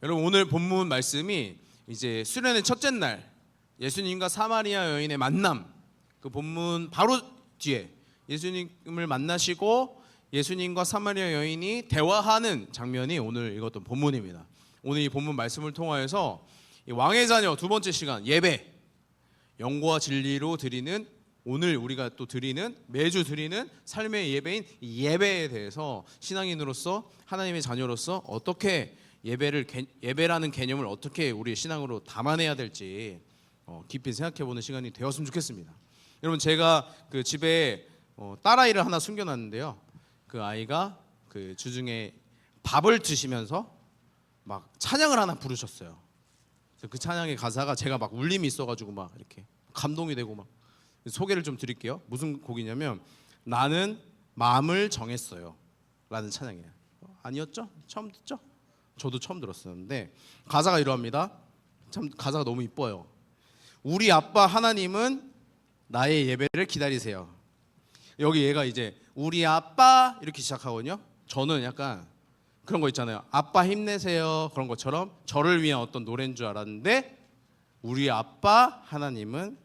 여러분, 오늘 본문 말씀이 이제 수련의 첫째 날 예수님과 사마리아 여인의 만남, 그 본문 바로 뒤에 예수님을 만나시고 예수님과 사마리아 여인이 대화하는 장면이 오늘 읽었던 본문입니다. 오늘 이 본문 말씀을 통하여서 이 왕의 자녀 두 번째 시간 예배, 영과 진리로 드리는, 오늘 우리가 또 드리는, 매주 드리는 삶의 예배인 이 예배에 대해서 신앙인으로서, 하나님의 자녀로서 어떻게 예배라는 개념을 어떻게 우리의 신앙으로 담아내야 될지 깊이 생각해보는 시간이 되었으면 좋겠습니다. 여러분, 제가 그 집에 딸아이를 하나 숨겨놨는데요. 그 아이가 그 주중에 밥을 드시면서 막 찬양을 하나 부르셨어요. 그 찬양의 가사가 제가 막 울림이 있어가지고 막 이렇게 감동이 되고, 막 소개를 좀 드릴게요. 무슨 곡이냐면 나는 마음을 정했어요 라는 찬양이에요. 아니었죠? 처음 듣죠? 저도 처음 들었었는데 가사가 이러합니다. 참 가사가 너무 이뻐요. 우리 아빠 하나님은 나의 예배를 기다리세요. 여기 얘가 이제 우리 아빠 이렇게 시작하거든요. 저는 약간 그런 거 있잖아요. 아빠 힘내세요 그런 것처럼 저를 위한 어떤 노래인 줄 알았는데, 우리 아빠 하나님은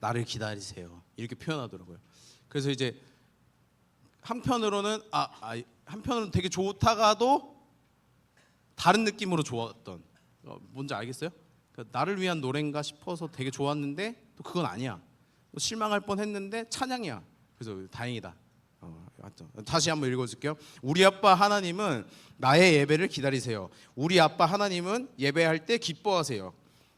나를 기다리세요 이렇게 표현하더라고요. 그래서 이제 한편으로는 한편으로는 되게 좋다가도 다른 느낌으로 좋았던, 뭔지 알겠어요? 그러니까 나를 위한 노래인가 싶어서 되게 좋았는데 또 그건 아니야. 또 실망할 뻔했는데 찬양이야. 그래서 다행이다. 다시 한번 읽어줄게요. 우리 아빠 하나님은 나의 예배를 기다리세요. 우리 아빠 하나님은 예배할 때 기뻐하세요.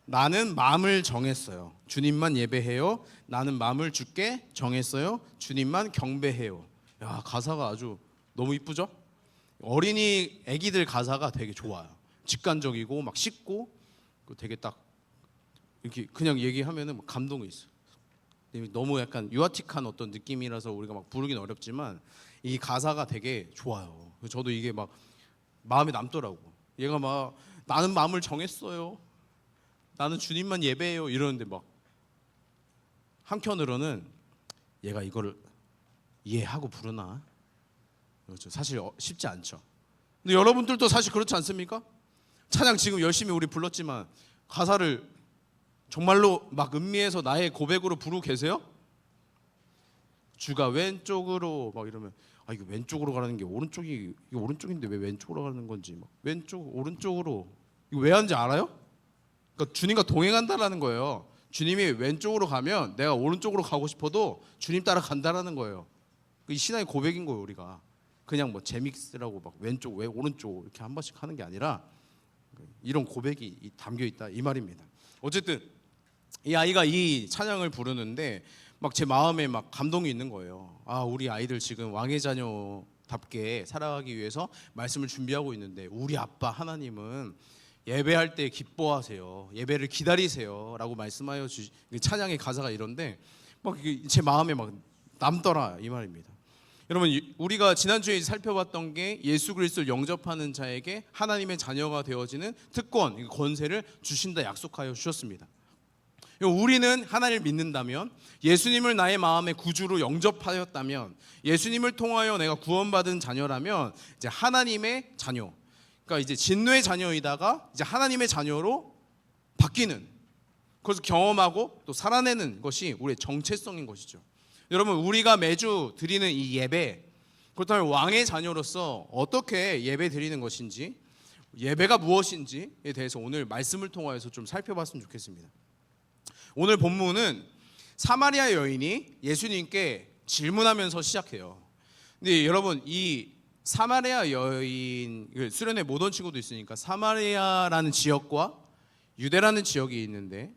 나는 마음을 정했어요. 주님만 예배해요. 나는 마음을 주께 정했어요. 주님만 경배해요. 야, 가사가 아주 너무 이쁘죠? 어린이 애기들 가사가 되게 좋아요. 직관적이고 막 쉽고 되게 딱 이렇게 그냥 얘기하면은 감동이 있어요. 너무 약간 유아틱한 어떤 느낌이라서 우리가 막 부르긴 어렵지만 이 가사가 되게 좋아요. 저도 이게 막 마음에 남더라고. 얘가 막 나는 마음을 정했어요. 나는 주님만 예배해요 이러는데 막 한편으로는 얘가 이거를 이해하고 부르나? 그렇죠. 사실 쉽지 않죠. 근데 여러분들도 사실 그렇지 않습니까? 찬양 지금 열심히 우리 불렀지만 가사를 정말로 막 음미해서 나의 고백으로 부르고 계세요? 주가 왼쪽으로 막 이러면 이거 왼쪽으로 가라는 게 오른쪽이, 이거 오른쪽인데 왜 왼쪽으로 가는 건지, 막 왼쪽 오른쪽으로 이거 왜 하는지 알아요? 그러니까 주님과 동행한다라는 거예요. 주님이 왼쪽으로 가면 내가 오른쪽으로 가고 싶어도 주님 따라 간다라는 거예요. 이 신앙의 고백인 거예요. 우리가 그냥 뭐 재믹스라고 막 왼쪽 왜 오른쪽 이렇게 한 번씩 하는 게 아니라 이런 고백이 담겨 있다 이 말입니다. 어쨌든 이 아이가 이 찬양을 부르는데 막 제 마음에 막 감동이 있는 거예요. 우리 아이들 지금 왕의 자녀답게 살아가기 위해서 말씀을 준비하고 있는데 우리 아빠 하나님은 예배할 때 기뻐하세요. 예배를 기다리세요 라고 말씀하여 찬양의 가사가 이런데 막 제 마음에 막 남더라 이 말입니다. 여러분, 우리가 지난주에 살펴봤던 게 예수 그리스도를 영접하는 자에게 하나님의 자녀가 되어지는 특권, 권세를 주신다 약속하여 주셨습니다. 우리는 하나님을 믿는다면, 예수님을 나의 마음의 구주로 영접하였다면, 예수님을 통하여 내가 구원받은 자녀라면 이제 하나님의 자녀, 그러니까 이제 진노의 자녀이다가 이제 하나님의 자녀로 바뀌는, 그것을 경험하고 또 살아내는 것이 우리의 정체성인 것이죠. 여러분, 우리가 매주 드리는 이 예배, 그렇다면 왕의 자녀로서 어떻게 예배 드리는 것인지, 예배가 무엇인지에 대해서 오늘 말씀을 통하여서 좀 살펴봤으면 좋겠습니다. 오늘 본문은 사마리아 여인이 예수님께 질문하면서 시작해요. 근데 여러분, 이 사마리아 여인, 수련회 못 온 친구도 있으니까 사마리아라는 지역과 유대라는 지역이 있는데,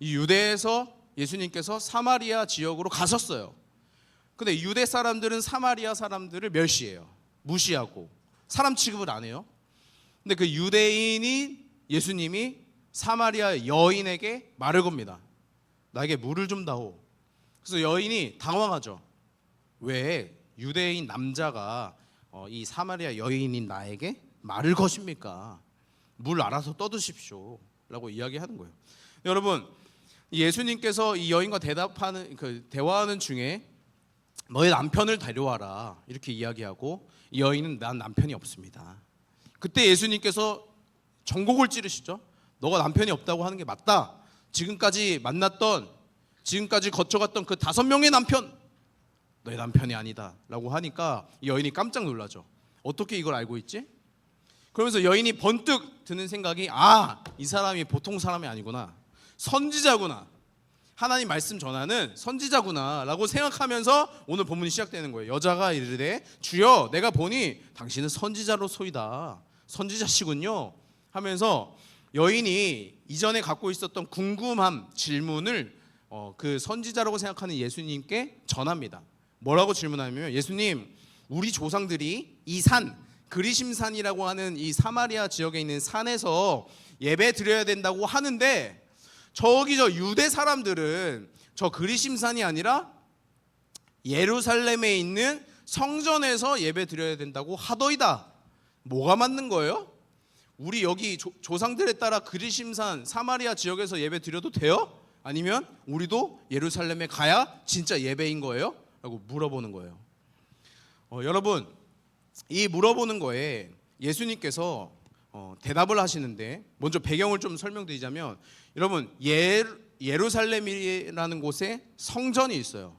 이 유대에서 예수님께서 사마리아 지역으로 가셨어요. 근데 유대 사람들은 사마리아 사람들을 멸시해요. 무시하고 사람 취급을 안 해요. 근데 그 유대인이 예수님이 사마리아 여인에게 말을 겁니다. 나에게 물을 좀 다오. 그래서 여인이 당황하죠. 왜 유대인 남자가 이 사마리아 여인인 나에게 말을 거십니까? 물 알아서 떠드십시오 라고 이야기하는 거예요. 여러분, 예수님께서 이 여인과 대화하는 중에 너의 남편을 데려와라 이렇게 이야기하고, 이 여인은 난 남편이 없습니다. 그때 예수님께서 전곡을 찌르시죠. 너가 남편이 없다고 하는 게 맞다. 지금까지 만났던, 지금까지 거쳐갔던 그 5명의 남편, 너의 남편이 아니다 라고 하니까 이 여인이 깜짝 놀라죠. 어떻게 이걸 알고 있지? 그러면서 여인이 번뜩 드는 생각이, 이 사람이 보통 사람이 아니구나, 선지자구나, 하나님 말씀 전하는 선지자구나 라고 생각하면서 오늘 본문이 시작되는 거예요. 여자가 이르되 주여 내가 보니 당신은 선지자로소이다, 선지자시군요 하면서 여인이 이전에 갖고 있었던 궁금함, 질문을 그 선지자라고 생각하는 예수님께 전합니다. 뭐라고 질문하냐면, 예수님, 우리 조상들이 이 산, 그리심산이라고 하는 이 사마리아 지역에 있는 산에서 예배 드려야 된다고 하는데, 저기 저 유대 사람들은 저 그리심산이 아니라 예루살렘에 있는 성전에서 예배 드려야 된다고 하더이다. 뭐가 맞는 거예요? 우리 여기 조상들에 따라 그리심산 사마리아 지역에서 예배 드려도 돼요? 아니면 우리도 예루살렘에 가야 진짜 예배인 거예요? 라고 물어보는 거예요. 여러분, 이 물어보는 거에 예수님께서 대답을 하시는데, 먼저 배경을 좀 설명드리자면, 여러분, 예루살렘이라는 곳에 성전이 있어요.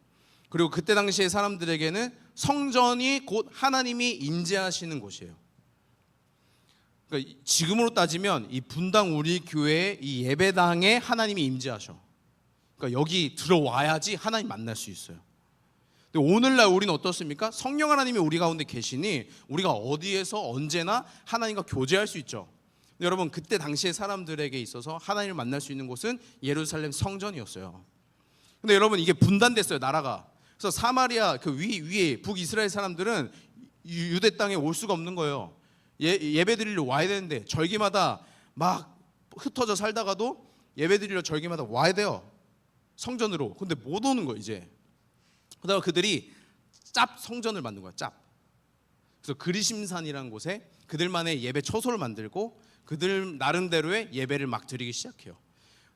그리고 그때 당시에 사람들에게는 성전이 곧 하나님이 임재하시는 곳이에요. 그러니까 지금으로 따지면 이 분당 우리 교회의 이 예배당에 하나님이 임재하셔. 그러니까 여기 들어와야지 하나님 만날 수 있어요. 근데 오늘날 우리는 어떻습니까? 성령 하나님이 우리 가운데 계시니 우리가 어디에서 언제나 하나님과 교제할 수 있죠. 근데 여러분, 그때 당시에 사람들에게 있어서 하나님을 만날 수 있는 곳은 예루살렘 성전이었어요. 근데 여러분, 이게 분단됐어요, 나라가. 그래서 사마리아 그 위에 북이스라엘 사람들은 유대 땅에 올 수가 없는 거예요. 예배 드리러 와야 되는데, 절기마다 막 흩어져 살다가도 예배 드리러 절기마다 와야 돼요, 성전으로. 근데 못 오는 거예요 이제. 그다가 그들이 짭 성전을 만든 거야, 짭. 그래서 그리심산이라는 곳에 그들만의 예배 처소를 만들고 그들 나름대로의 예배를 막 드리기 시작해요.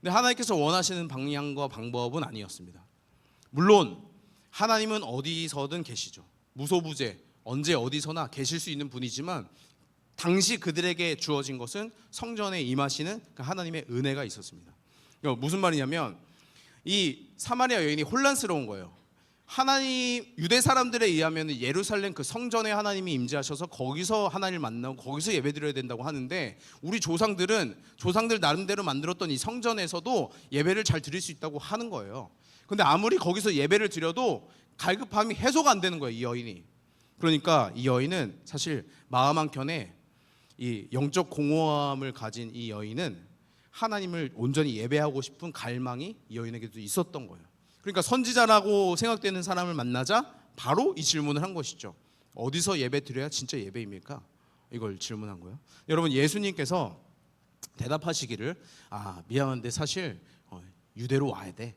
근데 하나님께서 원하시는 방향과 방법은 아니었습니다. 물론 하나님은 어디서든 계시죠. 무소부재, 언제 어디서나 계실 수 있는 분이지만, 당시 그들에게 주어진 것은 성전에 임하시는 그 하나님의 은혜가 있었습니다. 무슨 말이냐면, 이 사마리아 여인이 혼란스러운 거예요. 하나님, 유대 사람들에 의하면 예루살렘 그 성전에 하나님이 임재하셔서 거기서 하나님을 만나고 거기서 예배드려야 된다고 하는데, 우리 조상들 나름대로 만들었던 이 성전에서도 예배를 잘 드릴 수 있다고 하는 거예요. 근데 아무리 거기서 예배를 드려도 갈급함이 해소가 안 되는 거예요, 이 여인이. 그러니까 이 여인은 사실 마음 한켠에 이 영적 공허함을 가진 이 여인은 하나님을 온전히 예배하고 싶은 갈망이 이 여인에게도 있었던 거예요. 그러니까 선지자라고 생각되는 사람을 만나자 바로 이 질문을 한 것이죠. 어디서 예배 드려야 진짜 예배입니까? 이걸 질문한 거예요. 여러분, 예수님께서 대답하시기를, 미안한데 사실 유대로 와야 돼,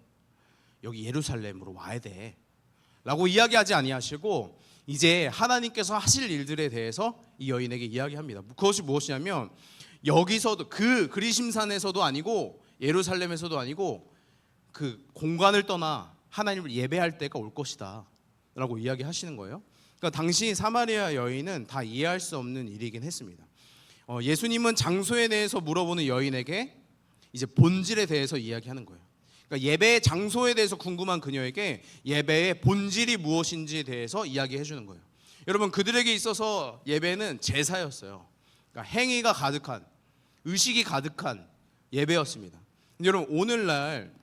여기 예루살렘으로 와야 돼 라고 이야기하지 아니하시고, 이제 하나님께서 하실 일들에 대해서 이 여인에게 이야기합니다. 그것이 무엇이냐면, 여기서도 그 그리심산에서도 아니고 예루살렘에서도 아니고 그 공간을 떠나 하나님을 예배할 때가 올 것이다 라고 이야기하시는 거예요. 그러니까 당시 사마리아 여인은 다 이해할 수 없는 일이긴 했습니다. 예수님은 장소에 대해서 물어보는 여인에게 이제 본질에 대해서 이야기하는 거예요. 그러니까 예배의 장소에 대해서 궁금한 그녀에게 예배의 본질이 무엇인지에 대해서 이야기해 주는 거예요. 여러분, 그들에게 있어서 예배는 제사였어요. 그러니까 행위가 가득한, 의식이 가득한 예배였습니다. 여러분, 오늘날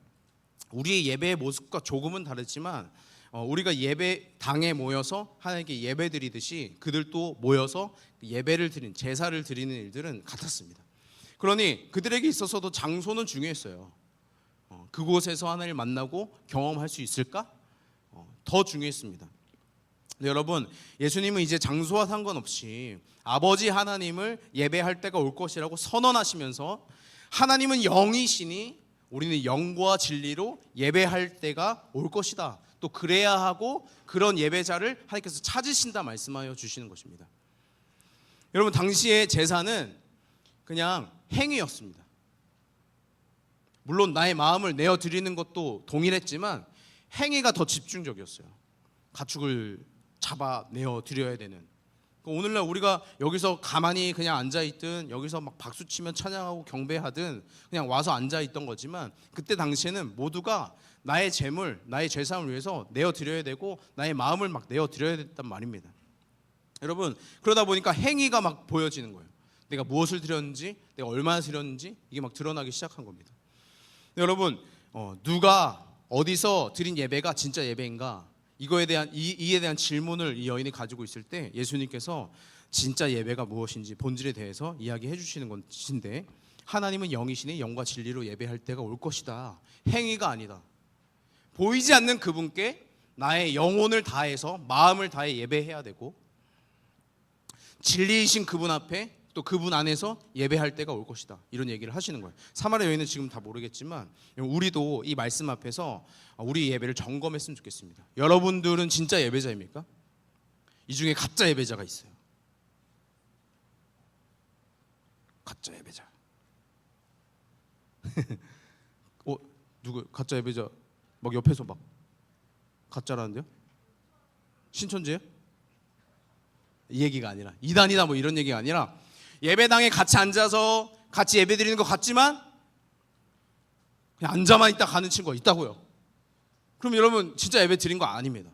우리의 예배의 모습과 조금은 다르지만 우리가 예배당에 모여서 하나님께 예배 드리듯이 그들도 모여서 예배를 드리는, 제사를 드리는 일들은 같았습니다. 그러니 그들에게 있어서도 장소는 중요했어요. 그곳에서 하나님을 만나고 경험할 수 있을까? 더 중요했습니다. 근데 여러분, 예수님은 이제 장소와 상관없이 아버지 하나님을 예배할 때가 올 것이라고 선언하시면서, 하나님은 영이시니 우리는 영과 진리로 예배할 때가 올 것이다, 또 그래야 하고 그런 예배자를 하나님께서 찾으신다 말씀하여 주시는 것입니다. 여러분, 당시의 제사는 그냥 행위였습니다. 물론 나의 마음을 내어 드리는 것도 동일했지만 행위가 더 집중적이었어요. 가축을 잡아 내어 드려야 되는 오늘날 우리가 여기서 가만히 그냥 앉아있든 여기서 막 박수치면 찬양하고 경배하든 그냥 와서 앉아있던 거지만, 그때 당시에는 모두가 나의 재물, 나의 죄사함을 위해서 내어드려야 되고 나의 마음을 막 내어드려야 됐단 말입니다. 여러분, 그러다 보니까 행위가 막 보여지는 거예요. 내가 무엇을 드렸는지, 내가 얼마나 드렸는지 이게 막 드러나기 시작한 겁니다. 여러분, 누가 어디서 드린 예배가 진짜 예배인가, 이에 대한 질문을 이 여인이 가지고 있을 때 예수님께서 진짜 예배가 무엇인지 본질에 대해서 이야기해 주시는 것인데, 하나님은 영이시니 영과 진리로 예배할 때가 올 것이다. 행위가 아니다. 보이지 않는 그분께 나의 영혼을 다해서 마음을 다해 예배해야 되고, 진리이신 그분 앞에 또 그분 안에서 예배할 때가 올 것이다. 이런 얘기를 하시는 거예요. 사마리아 여인은 지금 다 모르겠지만 우리도 이 말씀 앞에서 우리 예배를 점검했으면 좋겠습니다. 여러분들은 진짜 예배자입니까? 이 중에 가짜 예배자가 있어요. 가짜 예배자. 누구 가짜 예배자 막 옆에서 막 가짜라는데요? 신천지예요? 이 얘기가 아니라, 이단이다 뭐 이런 얘기가 아니라, 예배당에 같이 앉아서 같이 예배 드리는 것 같지만 그냥 앉아만 있다 가는 친구가 있다고요. 그럼 여러분 진짜 예배 드린 거 아닙니다.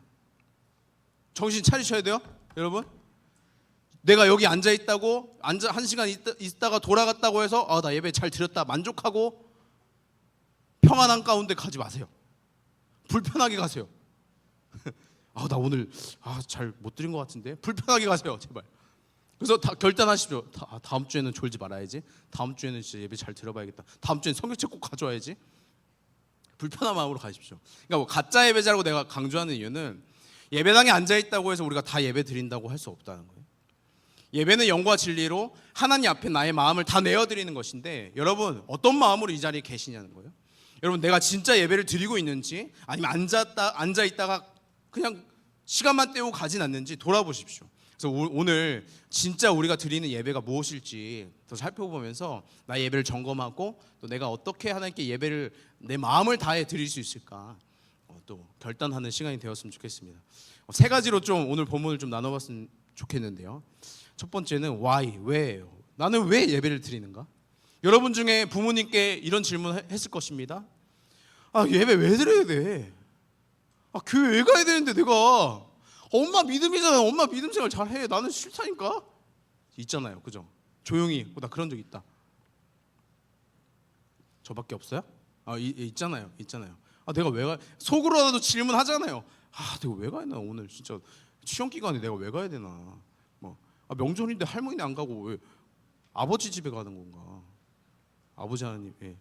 정신 차리셔야 돼요, 여러분. 내가 여기 앉아 있다고, 한 시간 있다가 돌아갔다고 해서 나 예배 잘 드렸다 만족하고 평안한 가운데 가지 마세요. 불편하게 가세요. 나 오늘 잘 못 드린 것 같은데, 불편하게 가세요, 제발. 그래서 결단하십시오. 다음 주에는 졸지 말아야지. 다음 주에는 진짜 예배 잘 들어봐야겠다. 다음 주에는 성경책 꼭 가져와야지. 불편한 마음으로 가십시오. 그러니까 뭐 가짜 예배자라고 내가 강조하는 이유는, 예배당에 앉아 있다고 해서 우리가 다 예배 드린다고 할 수 없다는 거예요. 예배는 영과 진리로 하나님 앞에 나의 마음을 다 내어드리는 것인데, 여러분 어떤 마음으로 이 자리에 계시냐는 거예요. 여러분, 내가 진짜 예배를 드리고 있는지, 아니면 앉아 있다가 그냥 시간만 때우고 가진 않는지 돌아보십시오. 그래서 오늘 진짜 우리가 드리는 예배가 무엇일지 더 살펴보면서 나의 예배를 점검하고, 또 내가 어떻게 하나님께 예배를 내 마음을 다해 드릴 수 있을까 또 결단하는 시간이 되었으면 좋겠습니다. 세 가지로 좀 오늘 본문을 좀 나눠봤으면 좋겠는데요. 첫 번째는 why, 왜예요. 나는 왜 예배를 드리는가? 여러분 중에 부모님께 이런 질문 했을 것입니다. 예배 왜 드려야 돼? 교회 왜 가야 되는데 내가, 엄마 믿음이잖아. 엄마 믿음 생활 잘해. 나는 싫다니까. 있잖아요, 그죠? 조용히. 나 그런 적 있다. 저밖에 없어요? 있잖아요. 내가 왜 가? 속으로라도 질문하잖아요. 내가 왜 가야 되나 오늘 진짜 시험 기간에 내가 왜 가야 되나? 명절인데 할머니네 안 가고 왜 아버지 집에 가는 건가? 아버지 하나님. 그러니까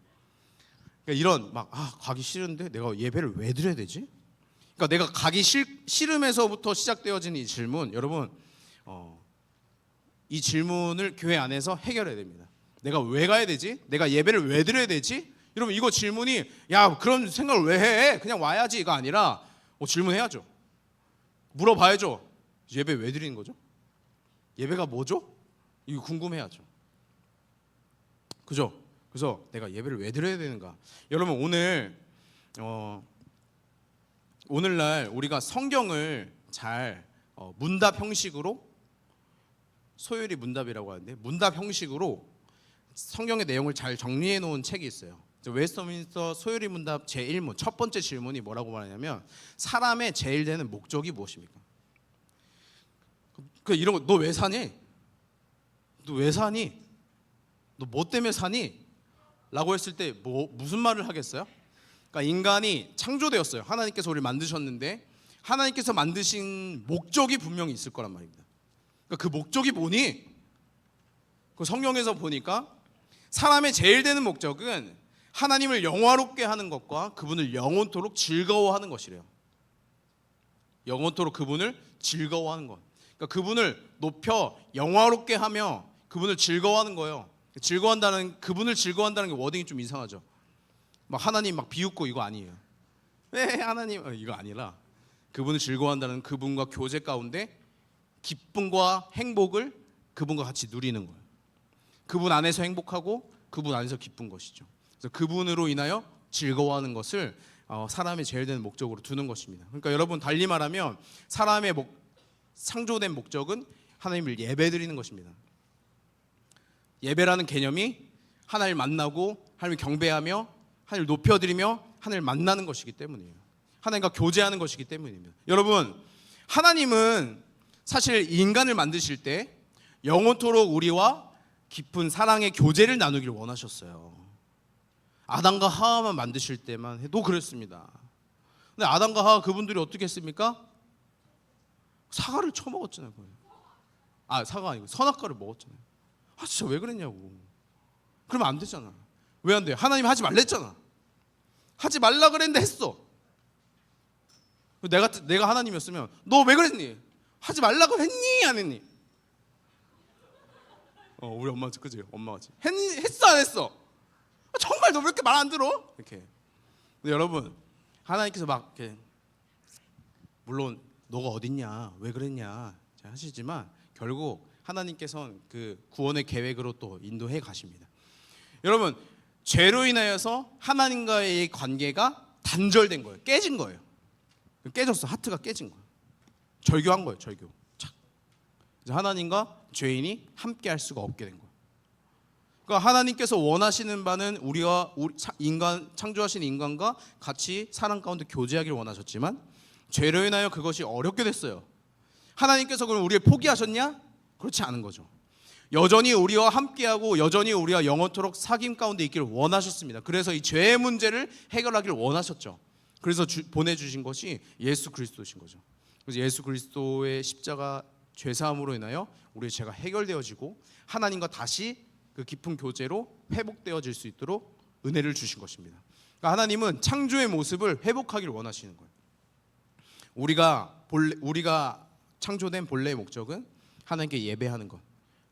이런 가기 싫은데 내가 예배를 왜 드려야 되지? 그러니까 내가 가기 싫음에서부터 시작되어지는 이 질문, 여러분 이 질문을 교회 안에서 해결해야 됩니다. 내가 왜 가야 되지? 내가 예배를 왜 드려야 되지? 여러분, 이거 질문이 그런 생각을 왜 해? 그냥 와야지가 아니라 질문해야죠. 물어봐야죠. 예배 왜 드리는 거죠? 예배가 뭐죠? 이거 궁금해야죠. 그죠? 그래서 내가 예배를 왜 드려야 되는가? 여러분, 오늘날 우리가 성경을 잘 문답 형식으로, 소율이 문답이라고 하는데, 문답 형식으로 성경의 내용을 잘 정리해 놓은 책이 있어요. 웨스트민스터 소율이 문답 제1문 첫 번째 질문이 뭐라고 말하냐면, 사람의 제일 되는 목적이 무엇입니까? 이런 거, 너 왜 사니? 너 왜 사니? 너 뭐 때문에 사니? 라고 했을 때 무슨 말을 하겠어요? 그러니까 인간이 창조되었어요. 하나님께서 우리를 만드셨는데 하나님께서 만드신 목적이 분명히 있을 거란 말입니다. 그러니까 그 목적이 뭐니? 그 성경에서 보니까 사람의 제일 되는 목적은 하나님을 영화롭게 하는 것과 그분을 영원토록 즐거워하는 것이래요. 영원토록 그분을 즐거워하는 것. 그러니까 그분을 높여 영화롭게 하며 그분을 즐거워하는 거예요. 그분을 즐거워한다는 게 워딩이 좀 이상하죠. 하나님 비웃고 이거 아니에요. 왜 하나님 이거 아니라, 그분을 즐거워한다는 그분과 교제 가운데 기쁨과 행복을 그분과 같이 누리는 거예요. 그분 안에서 행복하고 그분 안에서 기쁜 것이죠. 그래서 그분으로 인하여 즐거워하는 것을 사람의 제일 되는 목적으로 두는 것입니다. 그러니까 여러분, 달리 말하면 사람의 창조된 목적은 하나님을 예배드리는 것입니다. 예배라는 개념이 하나님을 만나고 하나님을 경배하며 하나님을 높여드리며 하나님을 만나는 것이기 때문이에요. 하나님과 교제하는 것이기 때문입니다. 여러분, 하나님은 사실 인간을 만드실 때 영원토록 우리와 깊은 사랑의 교제를 나누기를 원하셨어요. 아담과 하와만 만드실 때만 해도 그랬습니다. 근데 아담과 하와 그분들이 어떻게 했습니까? 사과를 처먹었잖아요. 사과 아니고 선악과를 먹었잖아요. 진짜 왜 그랬냐고. 그러면 안 되잖아. 왜 안 돼요? 하나님 하지 말랬잖아. 하지 말라 그랬는데 했어. 내가 하나님이었으면 너 왜 그랬니? 하지 말라고 했니? 안 했니? 우리 엄마 그지? 엄마가 했어 안 했어? 정말 너 왜 이렇게 말 안 들어? 이렇게. 근데 여러분, 하나님께서 막 이렇게 물론 너가 어딨냐, 왜 그랬냐 하시지만 결국 하나님께서는 그 구원의 계획으로 또 인도해 가십니다. 여러분, 죄로 인하여서 하나님과의 관계가 단절된 거예요. 깨진 거예요. 깨졌어. 하트가 깨진 거예요. 절교한 거예요. 절교. 착. 그래서 하나님과 죄인이 함께 할 수가 없게 된 거예요. 그러니까 하나님께서 원하시는 바는 우리와 인간, 창조하신 인간과 같이 사랑 가운데 교제하기를 원하셨지만 죄로 인하여 그것이 어렵게 됐어요. 하나님께서 그럼 우리를 포기하셨냐? 그렇지 않은 거죠. 여전히 우리와 함께하고 여전히 우리와 영원토록 사귐 가운데 있기를 원하셨습니다. 그래서 이 죄의 문제를 해결하기를 원하셨죠. 그래서 보내주신 것이 예수 그리스도신 거죠. 그래서 예수 그리스도의 십자가 죄사함으로 인하여 우리의 죄가 해결되어지고 하나님과 다시 그 깊은 교제로 회복되어질 수 있도록 은혜를 주신 것입니다. 그러니까 하나님은 창조의 모습을 회복하기를 원하시는 거예요. 우리가 창조된 본래의 목적은 하나님께 예배하는 것,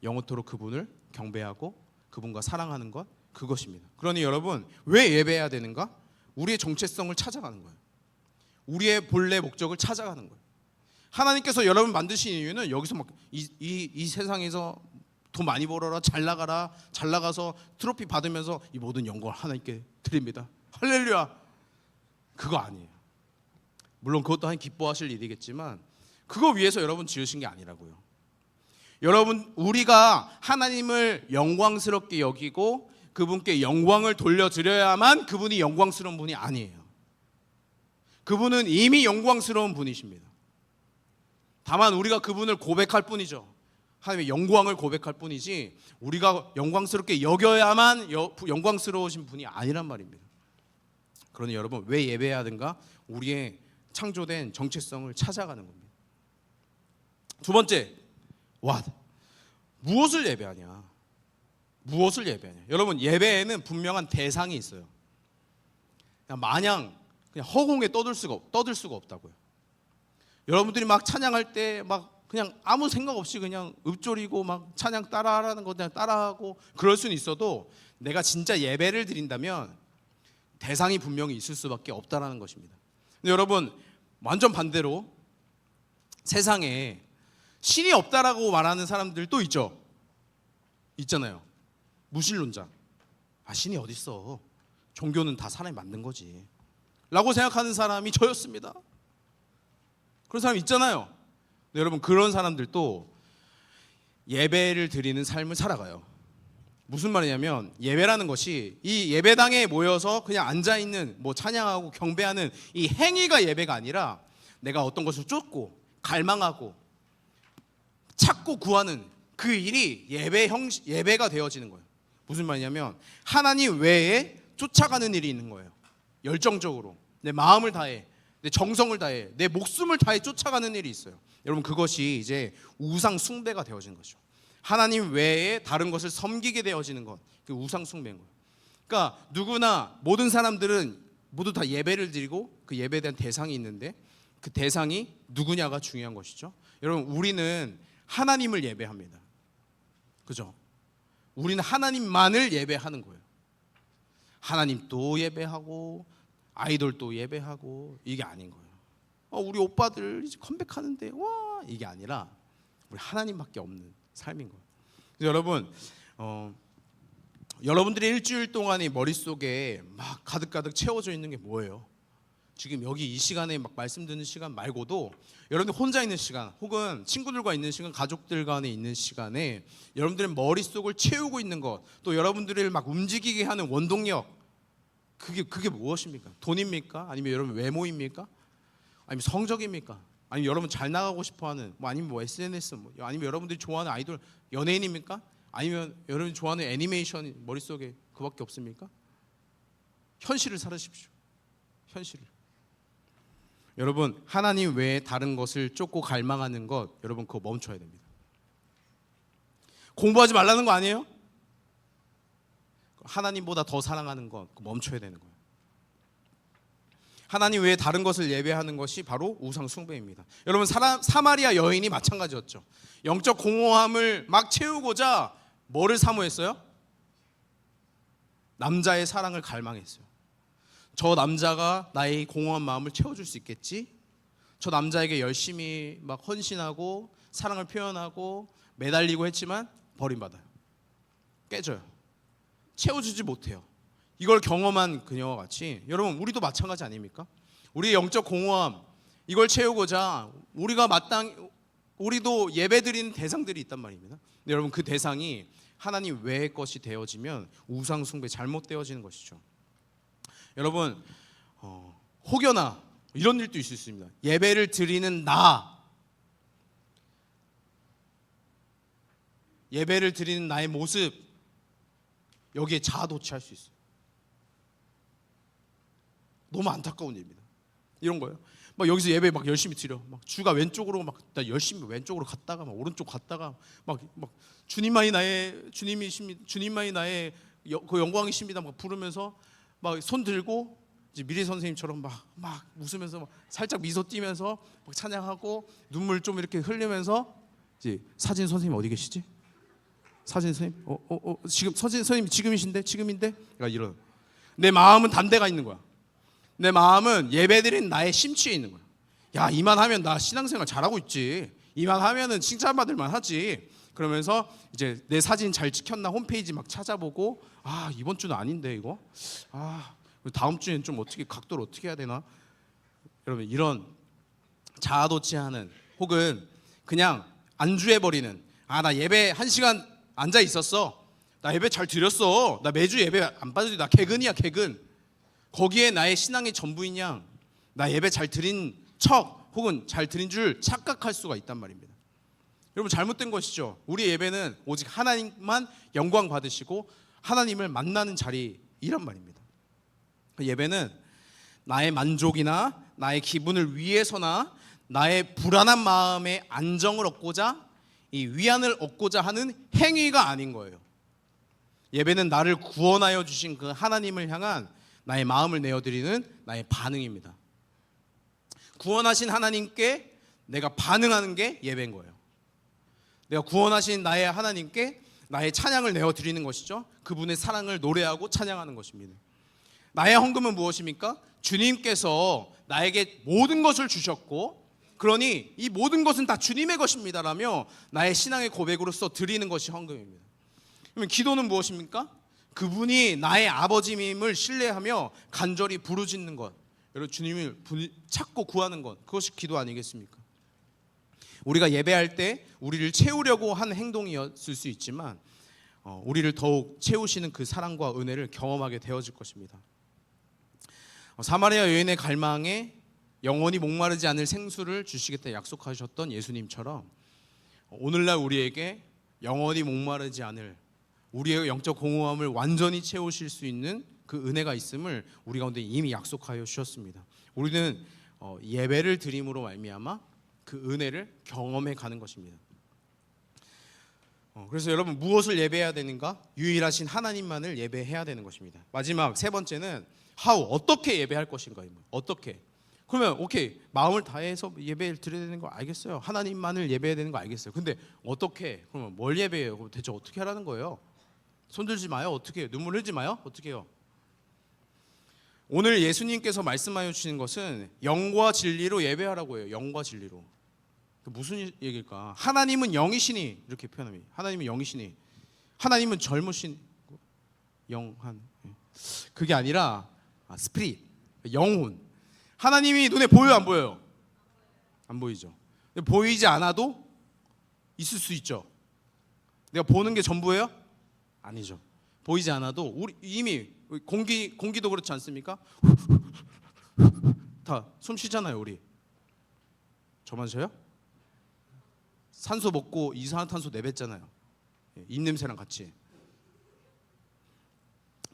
영원토록 그분을 경배하고 그분과 사랑하는 것, 그것입니다. 그러니 여러분, 왜 예배해야 되는가? 우리의 정체성을 찾아가는 거예요. 우리의 본래 목적을 찾아가는 거예요. 하나님께서 여러분 만드신 이유는 여기서 막 이 세상에서 돈 많이 벌어라, 잘 나가라, 잘 나가서 트로피 받으면서 이 모든 영광을 하나님께 드립니다. 할렐루야. 그거 아니에요. 물론 그것도 하나님 기뻐하실 일이겠지만 그거 위해서 여러분 지으신 게 아니라고요. 여러분, 우리가 하나님을 영광스럽게 여기고 그분께 영광을 돌려드려야만 그분이 영광스러운 분이 아니에요. 그분은 이미 영광스러운 분이십니다. 다만 우리가 그분을 고백할 뿐이죠. 하나님의 영광을 고백할 뿐이지 우리가 영광스럽게 여겨야만 영광스러우신 분이 아니란 말입니다. 그러니 여러분, 왜 예배해야 하는가? 우리의 창조된 정체성을 찾아가는 겁니다. 두 번째, 무엇을 예배하냐? 무엇을 예배하냐? 여러분, 예배에는 분명한 대상이 있어요. 그냥 마냥 그냥 허공에 떠들 수가 없다고요. 여러분들이 막 찬양할 때 막 그냥 아무 생각 없이 그냥 읊조리고 막 찬양 따라하라는 거 그냥 따라하고 그럴 수는 있어도 내가 진짜 예배를 드린다면 대상이 분명히 있을 수밖에 없다라는 것입니다. 근데 여러분, 완전 반대로 세상에 신이 없다라고 말하는 사람들도 있잖아요. 무신론자. 신이 어딨어? 종교는 다 사람이 만든 거지 라고 생각하는 사람이 저였습니다. 그런 사람 있잖아요. 근데 여러분, 그런 사람들도 예배를 드리는 삶을 살아가요. 무슨 말이냐면 예배라는 것이 이 예배당에 모여서 그냥 앉아있는 찬양하고 경배하는 이 행위가 예배가 아니라 내가 어떤 것을 쫓고 갈망하고 찾고 구하는 그 일이 예배가 되어지는 거예요. 무슨 말이냐면 하나님 외에 쫓아가는 일이 있는 거예요. 열정적으로 내 마음을 다해, 내 정성을 다해, 내 목숨을 다해 쫓아가는 일이 있어요. 여러분, 그것이 이제 우상 숭배가 되어지는 거죠. 하나님 외에 다른 것을 섬기게 되어지는 것, 그 우상 숭배인 거예요. 그러니까 누구나 모든 사람들은 모두 다 예배를 드리고 그 예배에 대한 대상이 있는데 그 대상이 누구냐가 중요한 것이죠. 여러분, 우리는 하나님을 예배합니다. 그죠? 우리는 하나님만을 예배하는 거예요. 하나님도 예배하고 아이돌도 예배하고 이게 아닌 거예요. 우리 오빠들 이제 컴백하는데 와, 이게 아니라 우리 하나님밖에 없는 삶인 거예요. 그래서 여러분, 여러분들의 일주일 동안의 머릿속에 막 가득가득 채워져 있는 게 뭐예요? 지금 여기 이 시간에 막 말씀 듣는 시간 말고도 여러분들 혼자 있는 시간 혹은 친구들과 있는 시간, 가족들 간에 있는 시간에 여러분들의 머릿속을 채우고 있는 것, 또 여러분들을 막 움직이게 하는 원동력, 그게 무엇입니까? 돈입니까? 아니면 여러분 외모입니까? 아니면 성적입니까? 아니면 여러분 잘 나가고 싶어하는 아니면 SNS 아니면 여러분들이 좋아하는 아이돌 연예인입니까? 아니면 여러분이 좋아하는 애니메이션이 머릿속에 그밖에 없습니까? 현실을 살으십시오. 현실을. 여러분 하나님 외에 다른 것을 쫓고 갈망하는 것, 여러분 그거 멈춰야 됩니다. 공부하지 말라는 거 아니에요? 하나님보다 더 사랑하는 것, 그거 멈춰야 되는 거예요. 하나님 외에 다른 것을 예배하는 것이 바로 우상 숭배입니다. 여러분 사마리아 여인이 마찬가지였죠. 영적 공허함을 막 채우고자 뭐를 사모했어요? 남자의 사랑을 갈망했어요. 저 남자가 나의 공허한 마음을 채워줄 수 있겠지? 저 남자에게 열심히 막 헌신하고 사랑을 표현하고 매달리고 했지만 버림받아요. 깨져요. 채워주지 못해요. 이걸 경험한 그녀와 같이 여러분 우리도 마찬가지 아닙니까? 우리의 영적 공허함 이걸 채우고자 우리도 예배드리는 대상들이 있단 말입니다. 근데 여러분 그 대상이 하나님 외의 것이 되어지면 우상 숭배 잘못되어지는 것이죠. 여러분 혹여나 이런 일도 있을 수 있습니다. 예배를 드리는 예배를 드리는 나의 모습 여기에 자아도취할 수 있어요. 너무 안타까운 일입니다. 이런 거예요. 막 여기서 예배 막 열심히 드려. 막 주가 왼쪽으로 막 나 열심히 왼쪽으로 갔다가 막 오른쪽 갔다가 막 주님만이 나의 그 영광이십니다. 막 부르면서 막 손 들고 이제 미리 선생님처럼 막 웃으면서 막 살짝 미소 띄면서 막 찬양하고 눈물 좀 이렇게 흘리면서 이제 사진 선생님 어디 계시지? 사진 선생님 지금 사진 선생님 지금인데 그러니까 이런 내 마음은 담대가 있는 거야. 내 마음은 예배드린 나의 심취에 있는 거야. 야 이만하면 나 신앙생활 잘하고 있지. 이만하면은 칭찬받을만 하지. 그러면서 이제 내 사진 잘 찍혔나 홈페이지 막 찾아보고 이번 주는 아닌데 이거 다음 주엔 좀 어떻게 각도를 어떻게 해야 되나. 여러분 이런 자아도취하는 혹은 그냥 안주해버리는 나 예배 1시간 앉아 있었어. 나 예배 잘 드렸어. 나 매주 예배 안 빠져도 나 개근이야 개근. 거기에 나의 신앙의 전부인 양 나 예배 잘 드린 척 혹은 잘 드린 줄 착각할 수가 있단 말입니다. 여러분 잘못된 것이죠. 우리 예배는 오직 하나님만 영광 받으시고 하나님을 만나는 자리이란 말입니다. 예배는 나의 만족이나 나의 기분을 위해서나 나의 불안한 마음의 안정을 얻고자 이 위안을 얻고자 하는 행위가 아닌 거예요. 예배는 나를 구원하여 주신 그 하나님을 향한 나의 마음을 내어드리는 나의 반응입니다. 구원하신 하나님께 내가 반응하는 게 예배인 거예요. 내가 구원하신 나의 하나님께 나의 찬양을 내어드리는 것이죠. 그분의 사랑을 노래하고 찬양하는 것입니다. 나의 헌금은 무엇입니까? 주님께서 나에게 모든 것을 주셨고 그러니 이 모든 것은 다 주님의 것입니다라며 나의 신앙의 고백으로서 드리는 것이 헌금입니다. 그러면 기도는 무엇입니까? 그분이 나의 아버지임을 신뢰하며 간절히 부르짖는 것, 여러분 주님을 찾고 구하는 것, 그것이 기도 아니겠습니까? 우리가 예배할 때 우리를 채우려고 한 행동이었을 수 있지만 우리를 더욱 채우시는 그 사랑과 은혜를 경험하게 되어질 것입니다. 사마리아 여인의 갈망에 영원히 목마르지 않을 생수를 주시겠다 약속하셨던 예수님처럼 오늘날 우리에게 영원히 목마르지 않을 우리의 영적 공허함을 완전히 채우실 수 있는 그 은혜가 있음을 우리 가운데 이미 약속하여 주셨습니다. 우리는 예배를 드림으로 말미암아 그 은혜를 경험해 가는 것입니다. 그래서 여러분 무엇을 예배해야 되는가? 유일하신 하나님만을 예배해야 되는 것입니다. 마지막 세 번째는 어떻게 예배할 것인가. 어떻게? 그러면 오케이 마음을 다해서 예배를 드려야 되는 거 알겠어요. 하나님만을 예배해야 되는 거 알겠어요. 근데 어떻게? 그러면 뭘 예배해요? 그럼 대체 어떻게 하라는 거예요? 손들지 마요. 어떻게 해요? 눈물 흘리지 마요. 어떻게 해요? 오늘 예수님께서 말씀하여 주시는 것은 영과 진리로 예배하라고 해요. 영과 진리로. 무슨 얘기일까? 하나님은 영이시니 이렇게 표현합니다. 하나님은 영이시니 하나님은 젊으신 영한 그게 아니라 스피릿 영혼. 하나님이 눈에 보여요, 안 보여요? 안 보이죠. 근데 보이지 않아도 있을 수 있죠. 내가 보는 게 전부예요? 아니죠. 보이지 않아도 우리 이미 공기도 그렇지 않습니까? 다 숨 쉬잖아요, 우리. 저만 쉬어요? 산소 먹고 이산화탄소 내뱉잖아요. 입냄새랑 같이.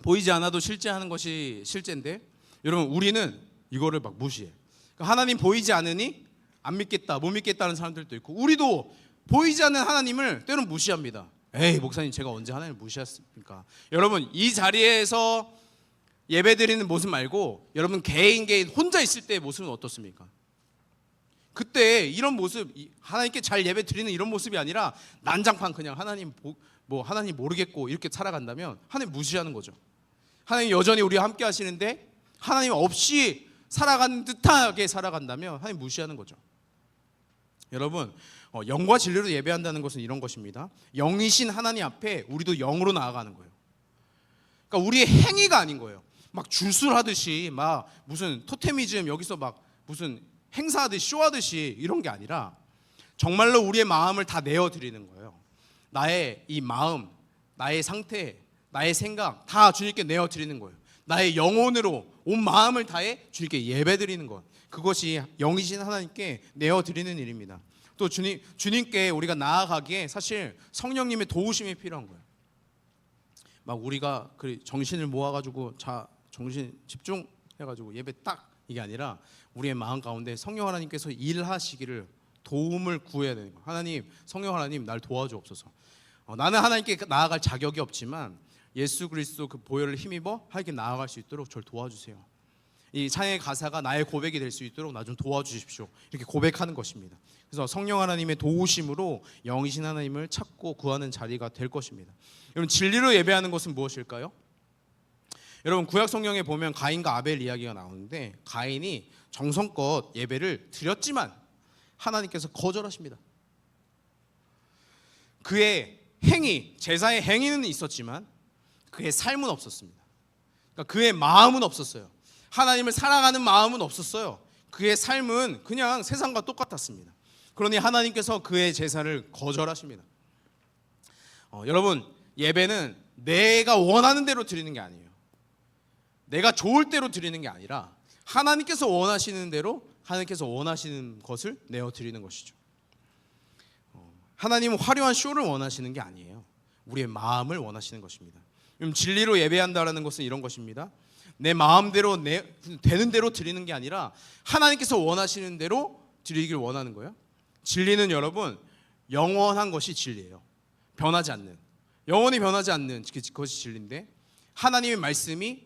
보이지 않아도 실제하는 것이 실제인데, 여러분 우리는 이거를 막 무시해. 그러니까 하나님 보이지 않으니 안 믿겠다, 못 믿겠다는 사람들도 있고, 우리도 보이지 않는 하나님을 때론 무시합니다. 에이, 목사님 제가 언제 하나님을 무시했습니까? 여러분 이 자리에서 예배드리는 모습 말고 여러분 개인 혼자 있을 때의 모습은 어떻습니까? 그때 이런 모습, 하나님께 잘 예배 드리는 이런 모습이 아니라 난장판 그냥 하나님 하나님 모르겠고 이렇게 살아간다면 하나님 무시하는 거죠. 하나님 여전히 우리와 함께 하시는데 하나님 없이 살아가는 듯하게 살아간다면 하나님 무시하는 거죠. 여러분, 영과 진리로 예배한다는 것은 이런 것입니다. 영이신 하나님 앞에 우리도 영으로 나아가는 거예요. 그러니까 우리의 행위가 아닌 거예요. 막 주술하듯이 막 무슨 토테미즘 여기서 막 무슨 행사하듯이 쇼하듯이 이런 게 아니라 정말로 우리의 마음을 다 내어드리는 거예요. 나의 이 마음, 나의 상태, 나의 생각 다 주님께 내어드리는 거예요. 나의 영혼으로 온 마음을 다해 주님께 예배드리는 것, 그것이 영이신 하나님께 내어드리는 일입니다. 또 주님께 우리가 나아가기에 사실 성령님의 도우심이 필요한 거예요. 막 우리가 정신을 모아가지고 정신 집중해가지고 예배 딱 이게 아니라 우리의 마음 가운데 성령 하나님께서 일하시기를 도움을 구해야 되는 거예요. 하나님, 성령 하나님 날 도와주옵소서. 나는 하나님께 나아갈 자격이 없지만 예수 그리스도 그 보혈을 힘입어 하나님께 나아갈 수 있도록 저를 도와주세요. 이 찬양의 가사가 나의 고백이 될 수 있도록 나 좀 도와주십시오. 이렇게 고백하는 것입니다. 그래서 성령 하나님의 도우심으로 영이신 하나님을 찾고 구하는 자리가 될 것입니다. 여러분 진리로 예배하는 것은 무엇일까요? 여러분 구약 성경에 보면 가인과 아벨 이야기가 나오는데 가인이 정성껏 예배를 드렸지만 하나님께서 거절하십니다. 그의 행위, 제사의 행위는 있었지만 그의 삶은 없었습니다. 그러니까 그의 마음은 없었어요. 하나님을 사랑하는 마음은 없었어요. 그의 삶은 그냥 세상과 똑같았습니다. 그러니 하나님께서 그의 제사를 거절하십니다. 여러분 예배는 내가 원하는 대로 드리는 게 아니에요. 내가 좋을 대로 드리는 게 아니라 하나님께서 원하시는 대로 하나님께서 원하시는 것을 내어 드리는 것이죠. 하나님은 화려한 쇼를 원하시는 게 아니에요. 우리의 마음을 원하시는 것입니다. 진리로 예배한다라는 것은 이런 것입니다. 내 마음대로 되는 대로 드리는 게 아니라 하나님께서 원하시는 대로 드리길 원하는 거예요. 진리는 여러분 영원한 것이 진리예요. 변하지 않는, 영원히 변하지 않는 그것이 진리인데 하나님의 말씀이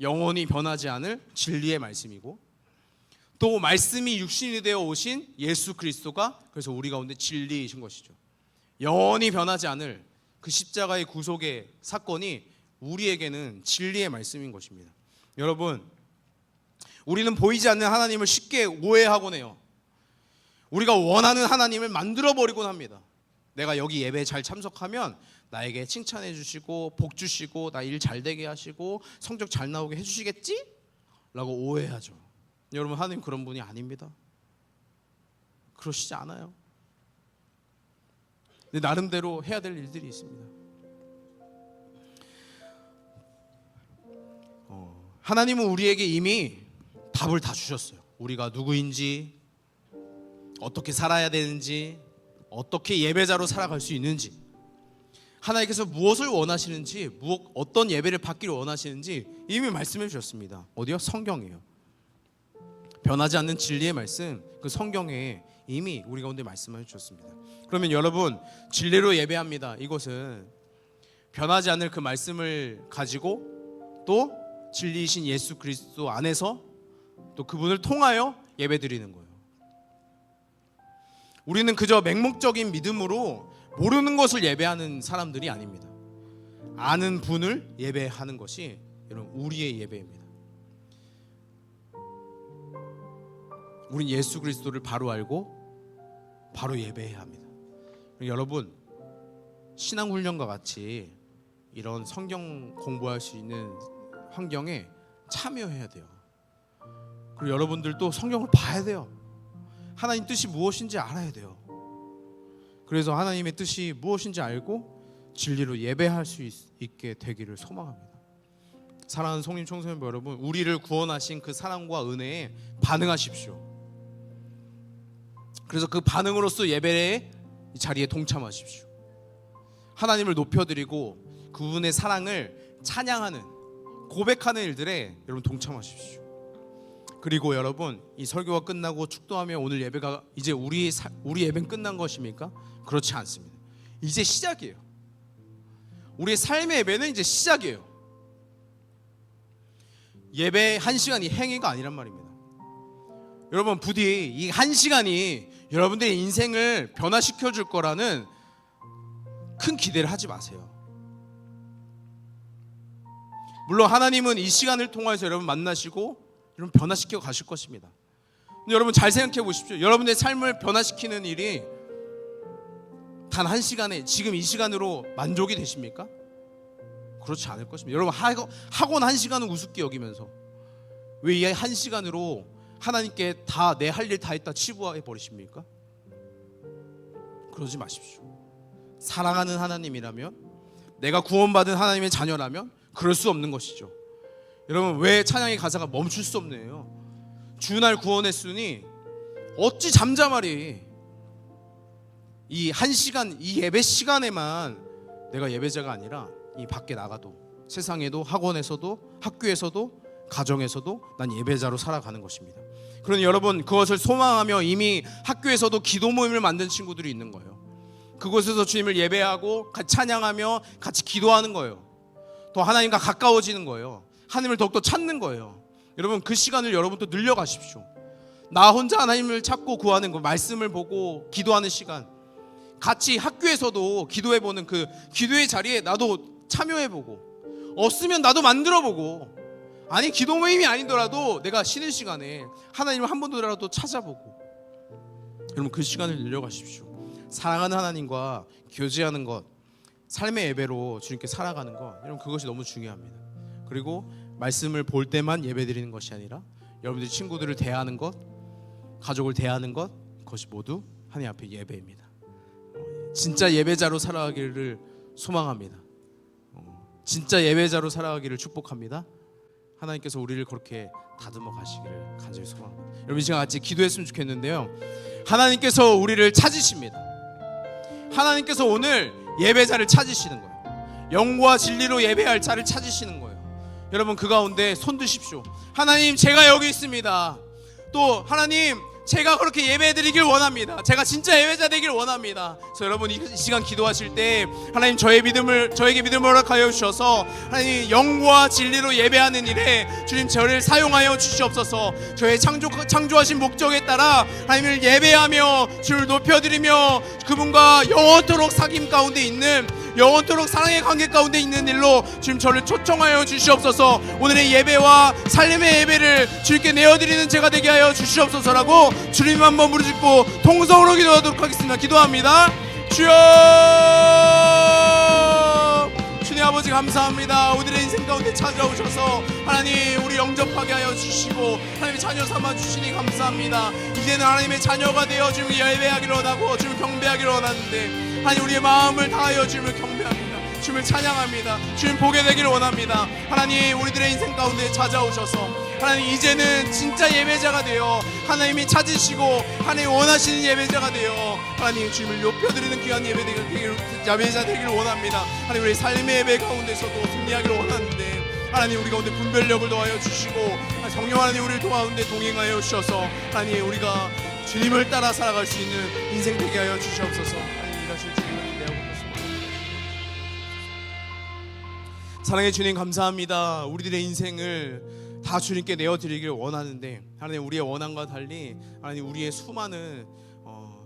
영원히 변하지 않을 진리의 말씀이고 또 말씀이 육신이 되어 오신 예수 그리스도가 그래서 우리 가운데 진리이신 것이죠. 영원히 변하지 않을 그 십자가의 구속의 사건이 우리에게는 진리의 말씀인 것입니다. 여러분 우리는 보이지 않는 하나님을 쉽게 오해하곤 해요. 우리가 원하는 하나님을 만들어버리곤 합니다. 내가 여기 예배에 잘 참석하면 나에게 칭찬해 주시고 복 주시고 나 일 잘 되게 하시고 성적 잘 나오게 해주시겠지? 라고 오해하죠. 여러분 하나님 그런 분이 아닙니다. 그러시지 않아요. 근데 나름대로 해야 될 일들이 있습니다. 하나님은 우리에게 이미 답을 다 주셨어요. 우리가 누구인지, 어떻게 살아야 되는지, 어떻게 예배자로 살아갈 수 있는지, 하나님께서 무엇을 원하시는지, 어떤 예배를 받기를 원하시는지 이미 말씀해 주셨습니다. 어디요? 성경이에요. 변하지 않는 진리의 말씀, 그 성경에 이미 우리 가운데 말씀해 주셨습니다. 그러면 여러분 진리로 예배합니다. 이것은 변하지 않을 그 말씀을 가지고 또 진리이신 예수 그리스도 안에서 또 그분을 통하여 예배드리는 거예요. 우리는 그저 맹목적인 믿음으로 모르는 것을 예배하는 사람들이 아닙니다. 아는 분을 예배하는 것이 여러분 우리의 예배입니다. 우린 예수 그리스도를 바로 알고 바로 예배해야 합니다. 여러분 신앙훈련과 같이 이런 성경 공부할 수 있는 환경에 참여해야 돼요. 그리고 여러분들도 성경을 봐야 돼요. 하나님 뜻이 무엇인지 알아야 돼요. 그래서 하나님의 뜻이 무엇인지 알고 진리로 예배할 수 있게 되기를 소망합니다. 사랑하는 성림 청소년부 여러분, 우리를 구원하신 그 사랑과 은혜에 반응하십시오. 그래서 그 반응으로서 예배의 자리에 동참하십시오. 하나님을 높여드리고 그분의 사랑을 찬양하는, 고백하는 일들에 여러분 동참하십시오. 그리고 여러분, 이 설교가 끝나고 축도하며 오늘 예배가 이제 우리 예배는 끝난 것입니까? 그렇지 않습니다. 이제 시작이에요. 우리의 삶의 예배는 이제 시작이에요. 예배 1시간이 행위가 아니란 말입니다. 여러분, 부디 이 1시간이 여러분들의 인생을 변화시켜 줄 거라는 큰 기대를 하지 마세요. 물론 하나님은 이 시간을 통해서 여러분 만나시고 여러분 변화시켜 가실 것입니다. 근데 여러분 잘 생각해 보십시오. 여러분의 삶을 변화시키는 일이 단 1시간에 지금 이 시간으로 만족이 되십니까? 그렇지 않을 것입니다. 여러분 학원 1시간은 우습게 여기면서 왜 이 1시간으로 하나님께 다 내 할 일 다 했다 치부해 버리십니까? 그러지 마십시오. 사랑하는 하나님이라면, 내가 구원받은 하나님의 자녀라면 그럴 수 없는 것이죠. 여러분, 왜 찬양의 가사가 멈출 수 없네요. 주 날 구원했으니 어찌 잠잠하리. 이 1시간, 이 예배 시간에만 내가 예배자가 아니라 이 밖에 나가도, 세상에도, 학원에서도, 학교에서도, 가정에서도 난 예배자로 살아가는 것입니다. 그러니 여러분, 그것을 소망하며 이미 학교에서도 기도 모임을 만든 친구들이 있는 거예요. 그곳에서 주님을 예배하고 같이 찬양하며 같이 기도하는 거예요. 더 하나님과 가까워지는 거예요. 하나님을 더욱더 찾는 거예요. 여러분, 그 시간을 여러분도 늘려가십시오. 나 혼자 하나님을 찾고 구하는 거, 말씀을 보고 기도하는 시간, 같이 학교에서도 기도해보는 그 기도의 자리에 나도 참여해보고, 없으면 나도 만들어보고, 아니 기도 모임이 아니더라도 내가 쉬는 시간에 하나님을 한 번도라도 찾아보고, 여러분 그 시간을 늘려가십시오. 사랑하는 하나님과 교제하는 것, 삶의 예배로 주님께 살아가는 것, 여러분 그것이 너무 중요합니다. 그리고 말씀을 볼 때만 예배드리는 것이 아니라 여러분들이 친구들을 대하는 것, 가족을 대하는 것, 그것이 모두 하나님 앞에 예배입니다. 진짜 예배자로 살아가기를 소망합니다. 진짜 예배자로 살아가기를 축복합니다. 하나님께서 우리를 그렇게 다듬어 가시기를 간절히 소망합니다. 여러분 이 시간 같이 기도했으면 좋겠는데요. 하나님께서 우리를 찾으십니다. 하나님께서 오늘 예배자를 찾으시는 거예요. 영과 진리로 예배할 자를 찾으시는 거예요. 여러분 그 가운데 손 드십시오. 하나님, 제가 여기 있습니다. 또 하나님, 제가 그렇게 예배드리길 원합니다. 제가 진짜 예배자 되길 원합니다. 그래서 여러분 이 시간 기도하실 때 하나님 저에게 믿음을 허락하여 주셔서 하나님 영과 진리로 예배하는 일에 주님 저를 사용하여 주시옵소서. 저의 창조하신 목적에 따라 하나님을 예배하며 주를 높여드리며 그분과 영원토록 사귐 가운데 있는, 영원토록 사랑의 관계 가운데 있는 일로 주님 저를 초청하여 주시옵소서. 오늘의 예배와 삶의 예배를 주님께 내어드리는 제가 되게 하여 주시옵소서라고 주님 한번 부르짖고 통성으로 기도하도록 하겠습니다. 기도합니다. 주여, 주님 아버지 감사합니다. 우리의 인생 가운데 찾아오셔서 하나님 우리 영접하게 하여 주시고 하나님의 자녀 삼아 주시니 감사합니다. 이제는 하나님의 자녀가 되어 주님 예배하기를 원하고 주님 경배하기를 원하는데 하나님 우리의 마음을 다하여 주님을 경배합니다. 주님을 찬양합니다. 주님 보게 되기를 원합니다. 하나님 우리들의 인생 가운데 찾아오셔서 하나님 이제는 진짜 예배자가 되어 하나님이 찾으시고 하나님 원하시는 예배자가 되어 하나님 주님을 높여드리는 귀한 예배자 되기를 원합니다. 하나님 우리 삶의 예배 가운데서도 승리하기를 원하는데 하나님 우리 가운데 분별력을 더하여 주시고 성령 하나님 우리를 가운데 동행하여 주셔서 하나님 우리가 주님을 따라 살아갈 수 있는 인생 되게 하여 주시옵소서. 하나님 일하실 주님을 기대하고 있습니다. 사랑의 주님 감사합니다. 우리들의 인생을 다 주님께 내어드리길 원하는데 하나님 우리의 원함과 달리 하나님 우리의 수많은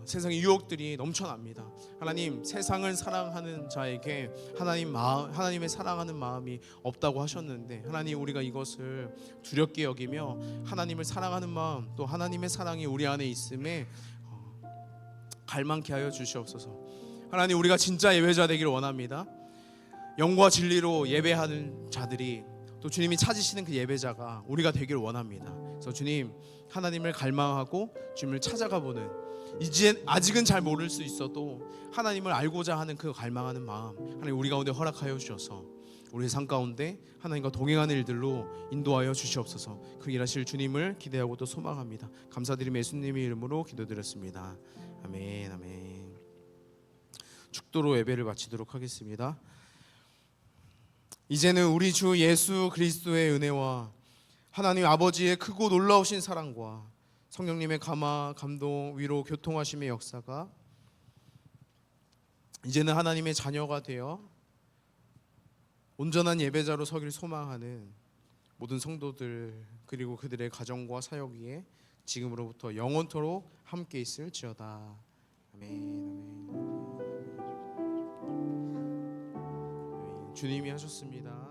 세상의 유혹들이 넘쳐납니다. 하나님 세상을 사랑하는 자에게 하나님의 사랑하는 마음이 없다고 하셨는데 하나님 우리가 이것을 두렵게 여기며 하나님을 사랑하는 마음, 또 하나님의 사랑이 우리 안에 있음에 갈망케 하여 주시옵소서. 하나님 우리가 진짜 예배자 되기를 원합니다. 영과 진리로 예배하는 자들이 또 주님이 찾으시는 그 예배자가 우리가 되길 원합니다. 그래서 주님, 하나님을 갈망하고 주님을 찾아가 보는, 이제 아직은 잘 모를 수 있어도 하나님을 알고자 하는 그 갈망하는 마음 하나님 우리 가운데 허락하여 주셔서 우리의 삶 가운데 하나님과 동행하는 일들로 인도하여 주시옵소서. 그 일하실 주님을 기대하고 또 소망합니다. 감사드리며 예수님의 이름으로 기도드렸습니다. 아멘. 아멘. 축도로 예배를 마치도록 하겠습니다. 이제는 우리 주 예수 그리스도의 은혜와 하나님 아버지의 크고 놀라우신 사랑과 성령님의 감화, 감동, 위로, 교통하심의 역사가 이제는 하나님의 자녀가 되어 온전한 예배자로 서길 소망하는 모든 성도들 그리고 그들의 가정과 사역 위에 지금으로부터 영원토록 함께 있을지어다. 아멘. 아멘. 주님이 하셨습니다.